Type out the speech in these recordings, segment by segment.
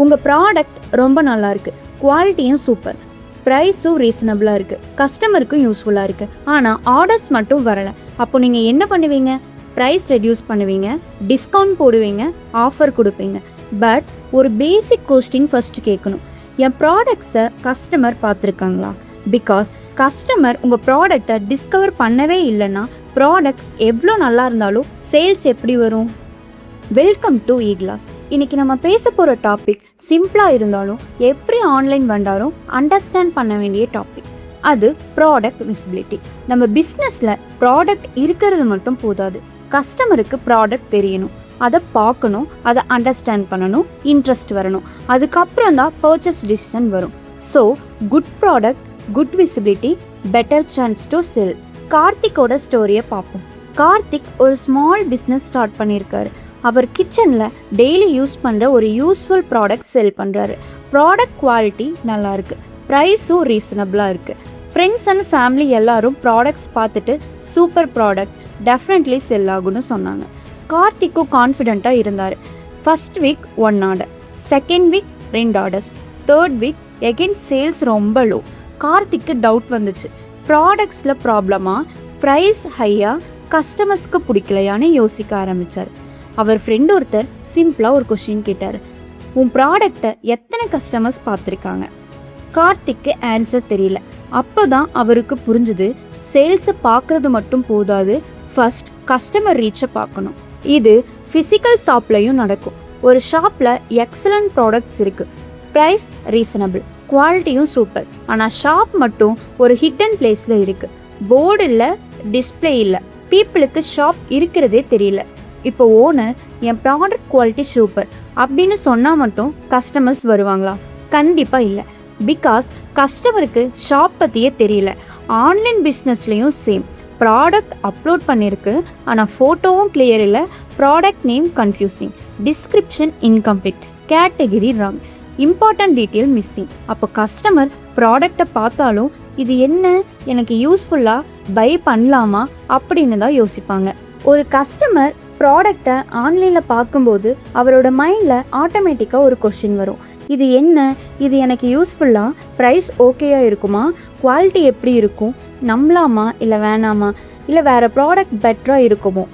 உங்கள் ப்ராடக்ட் ரொம்ப நல்லா இருக்குது, குவாலிட்டியும் சூப்பர், ப்ரைஸும் ரீசனபிளாக இருக்குது, கஸ்டமருக்கும் யூஸ்ஃபுல்லாக இருக்குது. ஆனால் ஆர்டர்ஸ் மட்டும் வரலை. அப்போ நீங்கள் என்ன பண்ணுவீங்க? ப்ரைஸ் ரெடியூஸ் பண்ணுவீங்க, டிஸ்கவுண்ட் போடுவீங்க, ஆஃபர் கொடுப்பீங்க. பட் ஒரு பேசிக் கொஸ்டின் ஃபஸ்ட்டு கேட்கணும். என் ப்ராடக்ட்ஸை கஸ்டமர் பார்த்துருக்காங்களா? பிகாஸ் கஸ்டமர் உங்கள் ப்ராடக்டை டிஸ்கவர் பண்ணவே இல்லைன்னா ப்ராடக்ட்ஸ் எவ்வளோ நல்லா இருந்தாலும் சேல்ஸ் எப்படி வரும்? Welcome to eClass. இன்றைக்கி நம்ம பேச போகிற டாபிக் சிம்பிளாக இருந்தாலும் எவ்ரி ஆன்லைன் வந்தாலும் அண்டர்ஸ்டாண்ட் பண்ண வேண்டிய டாபிக். அது ப்ராடக்ட் விசிபிலிட்டி. நம்ம பிஸ்னஸில் ப்ராடக்ட் இருக்கிறது மட்டும் போதாது, கஸ்டமருக்கு ப்ராடக்ட் தெரியணும், அதை பார்க்கணும், அதை அண்டர்ஸ்டாண்ட் பண்ணணும், இன்ட்ரெஸ்ட் வரணும். அதுக்கப்புறம் தான் பர்ச்சேஸ் டிசிஷன் வரும். So good product, good visibility, better chance to sell. கார்த்திக்கோட ஸ்டோரியை பார்ப்போம். கார்த்திக் ஒரு ஸ்மால் பிஸ்னஸ் ஸ்டார்ட் பண்ணியிருக்காரு. அவர் கிச்சனில் டெய்லி யூஸ் பண்ணுற ஒரு யூஸ்ஃபுல் ப்ராடக்ட் செல் பண்ணுறாரு. ப்ராடக்ட் குவாலிட்டி நல்லாயிருக்கு, ப்ரைஸும் ரீசனபிளாக இருக்குது. ஃப்ரெண்ட்ஸ் அண்ட் ஃபேமிலி எல்லாரும் ப்ராடக்ட்ஸ் பார்த்துட்டு சூப்பர் ப்ராடக்ட், டெஃபினெட்லி செல் ஆகும்னு சொன்னாங்க. கார்த்திக்கும் கான்ஃபிடெண்ட்டாக இருந்தார். First week 1 order, second week 2 orders, third week again sales ரொம்ப லோ. கார்த்திக்கு டவுட் வந்துச்சு. ப்ராடக்ட்ஸில் ப்ராப்ளமா, ப்ரைஸ் ஹையா, கஸ்டமர்ஸ்க்கு பிடிக்கலையான்னு யோசிக்க ஆரம்பித்தார். அவர் ஃப்ரெண்ட் ஒருத்தர் சிம்பிளாக ஒரு கொஷின் கேட்டார். உன் ப்ராடக்டை எத்தனை கஸ்டமர்ஸ் பார்த்துருக்காங்க? கார்த்திக்கு ஆன்சர் தெரியல. அப்போ தான் அவருக்கு புரிஞ்சுது, சேல்ஸை பார்க்குறது மட்டும் போதாது, ஃபஸ்ட் கஸ்டமர் ரீச்சை பார்க்கணும். இது ஃபிசிக்கல் ஷாப்லையும் நடக்கும். ஒரு ஷாப்பில் எக்ஸலண்ட் ப்ராடக்ட்ஸ் இருக்குது, ப்ரைஸ் ரீசனபிள், குவாலிட்டியும் சூப்பர். ஆனால் ஷாப் மட்டும் ஒரு ஹிடன் பிளேஸில் இருக்குது. போர்டு இல்லை, டிஸ்பிளே இல்லை, பீப்புளுக்கு ஷாப் இருக்கிறதே தெரியல. இப்போ ஓனர் என் ப்ராடக்ட் குவாலிட்டி சூப்பர் அப்படின்னு சொன்னால் மட்டும் கஸ்டமர்ஸ் வருவாங்களா? கண்டிப்பாக இல்லை. பிகாஸ் கஸ்டமருக்கு ஷாப் பற்றியே தெரியல. ஆன்லைன் பிஸ்னஸ்லேயும் சேம். ப்ராடக்ட் அப்லோட் பண்ணியிருக்கு, ஆனால் ஃபோட்டோவும் கிளியர் இல்லை, product name confusing, description incomplete, category wrong, important detail missing. அப்போ கஸ்டமர் ப்ராடக்டை பார்த்தாலும் இது என்ன, எனக்கு யூஸ்ஃபுல்லாக பை பண்ணலாமா அப்படின்னு தான் யோசிப்பாங்க. ஒரு கஸ்டமர் ப்ராடக்டை ஆன்லைனில் பார்க்கும்போது அவரோட மைண்டில் ஆட்டோமேட்டிக்காக ஒரு கொஷின் வரும். இது என்ன, இது எனக்கு யூஸ்ஃபுல்லாக, ப்ரைஸ் ஓகேயாக இருக்குமா, குவாலிட்டி எப்படி இருக்கும், நம்பலாமா இல்லை வேணாமா, இல்லை வேறு ப்ராடக்ட் பெட்டராக இருக்குமோ?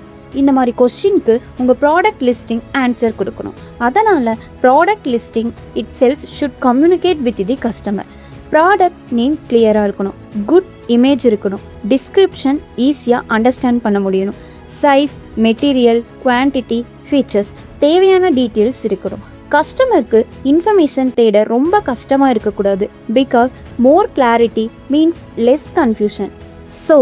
இந்த மாதிரி கொஷினுக்கு உங்கள் ப்ராடக்ட் லிஸ்டிங் ஆன்சர் கொடுக்கணும். அதனால் product listing itself should communicate with the customer. Product name கிளியராக இருக்கணும், குட் இமேஜ் இருக்கணும், டிஸ்கிரிப்ஷன் ஈஸியாக அண்டர்ஸ்டாண்ட் பண்ண முடியணும், சைஸ், மெட்டீரியல், குவான்டிட்டி, ஃபீச்சர்ஸ், தேவையான டீட்டெயில்ஸ் இருக்கணும். கஸ்டமருக்கு இன்ஃபர்மேஷன் தேட ரொம்ப கஷ்டமாக இருக்கக்கூடாது. Because more clarity means less confusion. So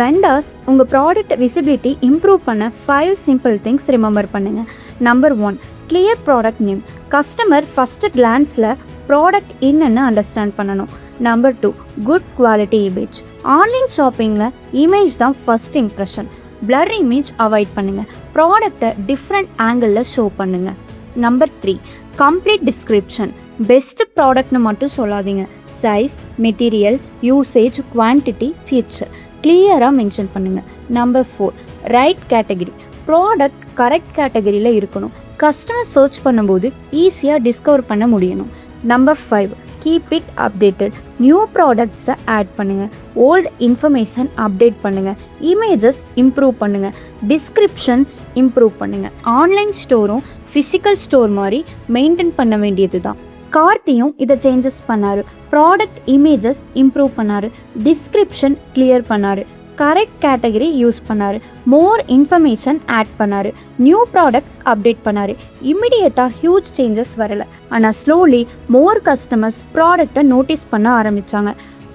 vendors உங்கள் ப்ராடக்ட் விசிபிலிட்டி இம்ப்ரூவ் பண்ண 5 சிம்பிள் திங்ஸ் ரிமெம்பர் பண்ணுங்கள். Number 1, clear product name. Customer first கிளான்ஸில் ப்ராடக்ட் என்னென்னு அண்டர்ஸ்டாண்ட் பண்ணணும். Number 2, good quality image. Online ஷாப்பிங்கில் இமேஜ் தான் first impression. Blur image avoid பண்ணுங்கள், ப்ராடக்டை டிஃப்ரெண்ட் ஆங்கிளில் ஷோ பண்ணுங்கள். Number 3, complete description. பெஸ்ட் ப்ராடக்ட்னு மட்டும் சொல்லாதீங்க, size, material, usage, quantity, feature கிளியராக மென்ஷன் பண்ணுங்கள். Number 4, right category. Product correct கேட்டகரியில் இருக்கணும், கஸ்டமர் சர்ச் பண்ணும்போது ஈஸியாக டிஸ்கவர் பண்ண முடியணும். Number 5, keep it updated. New ப்ராடக்ட்ஸை ஆட் பண்ணுங்கள், ஓல்டு இன்ஃபர்மேஷன் அப்டேட் பண்ணுங்கள், இமேஜஸ் இம்ப்ரூவ் பண்ணுங்கள், டிஸ்கிரிப்ஷன்ஸ் இம்ப்ரூவ் பண்ணுங்கள். ஆன்லைன் ஸ்டோரும் ஃபிசிக்கல் ஸ்டோர் மாதிரி மெயின்டைன் பண்ண வேண்டியது தான். கார்த்தியும் இதை சேஞ்சஸ் பண்ணார். ப்ராடக்ட் இமேஜஸ் இம்ப்ரூவ் பண்ணார், டிஸ்கிரிப்ஷன் கிளியர் பண்ணார், கரெக்ட் கேட்டகரி யூஸ் பண்ணார், மோர் இன்ஃபர்மேஷன் ஆட் பண்ணார், நியூ ப்ராடக்ட்ஸ் அப்டேட் பண்ணார். இம்மிடியேட்டாக ஹியூஜ் சேஞ்சஸ் வரலை, ஆனால் ஸ்லோலி மோர் கஸ்டமர்ஸ் ப்ராடக்டை நோட்டீஸ் பண்ண ஆரம்பித்தாங்க,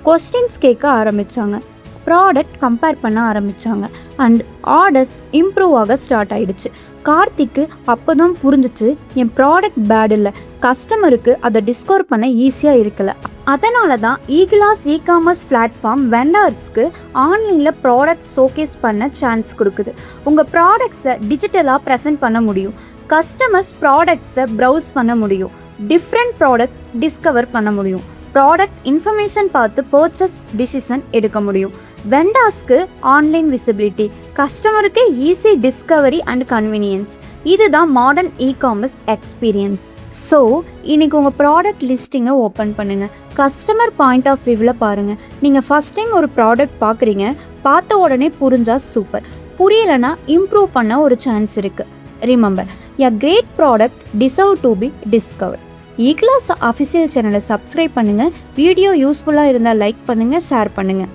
கொஸ்டின்ஸ் கேட்க ஆரம்பித்தாங்க, ப்ராடக்ட் கம்பேர் பண்ண ஆரம்பித்தாங்க, அண்ட் ஆர்டர்ஸ் இம்ப்ரூவ் ஆக ஸ்டார்ட் ஆகிடுச்சு. கார்த்திக்கு அப்போ தான் புரிஞ்சிச்சு, என் ப்ராடக்ட் பேட் இல்லை, கஸ்டமருக்கு அதை டிஸ்கவர் பண்ண ஈஸியாக இருக்கலை. அதனால தான் ஈகிளாஸ் இகாமர்ஸ் பிளாட்ஃபார்ம் வெண்டர்ஸ்க்கு ஆன்லைனில் ப்ராடக்ட் ஷோகேஸ் பண்ண சான்ஸ் கொடுக்குது. உங்கள் ப்ராடக்ட்ஸை டிஜிட்டலாக ப்ரெசென்ட் பண்ண முடியும், கஸ்டமர்ஸ் ப்ராடக்ட்ஸை ப்ரௌஸ் பண்ண முடியும், டிஃப்ரெண்ட் ப்ராடக்ட்ஸ் டிஸ்கவர் பண்ண முடியும், ப்ராடக்ட் இன்ஃபர்மேஷன் பார்த்து பர்ச்சேஸ் டிசிஷன் எடுக்க முடியும். வெண்டாஸ்க்கு ஆன்லைன் விசிபிலிட்டி, கஸ்டமருக்கு ஈஸி டிஸ்கவரி அண்ட் கன்வீனியன்ஸ். இதுதான் மாடர்ன் இகாமர்ஸ் எக்ஸ்பீரியன்ஸ். ஸோ இன்றைக்கி உங்கள் ப்ராடக்ட் லிஸ்டிங்கை ஓப்பன் பண்ணுங்கள். கஸ்டமர் பாயிண்ட் ஆஃப் வியூவில் பாருங்கள். நீங்கள் ஃபஸ்ட் டைம் ஒரு ப்ராடக்ட் பார்க்குறீங்க, பார்த்த உடனே புரிஞ்சால் சூப்பர், புரியலைன்னா இம்ப்ரூவ் பண்ண ஒரு சான்ஸ் இருக்குது. Remember, a great product deserve to be discovered. EClass official சேனலை சப்ஸ்கிரைப் பண்ணுங்கள். வீடியோ யூஸ்ஃபுல்லாக இருந்தால் லைக் பண்ணுங்கள், ஷேர் பண்ணுங்கள்.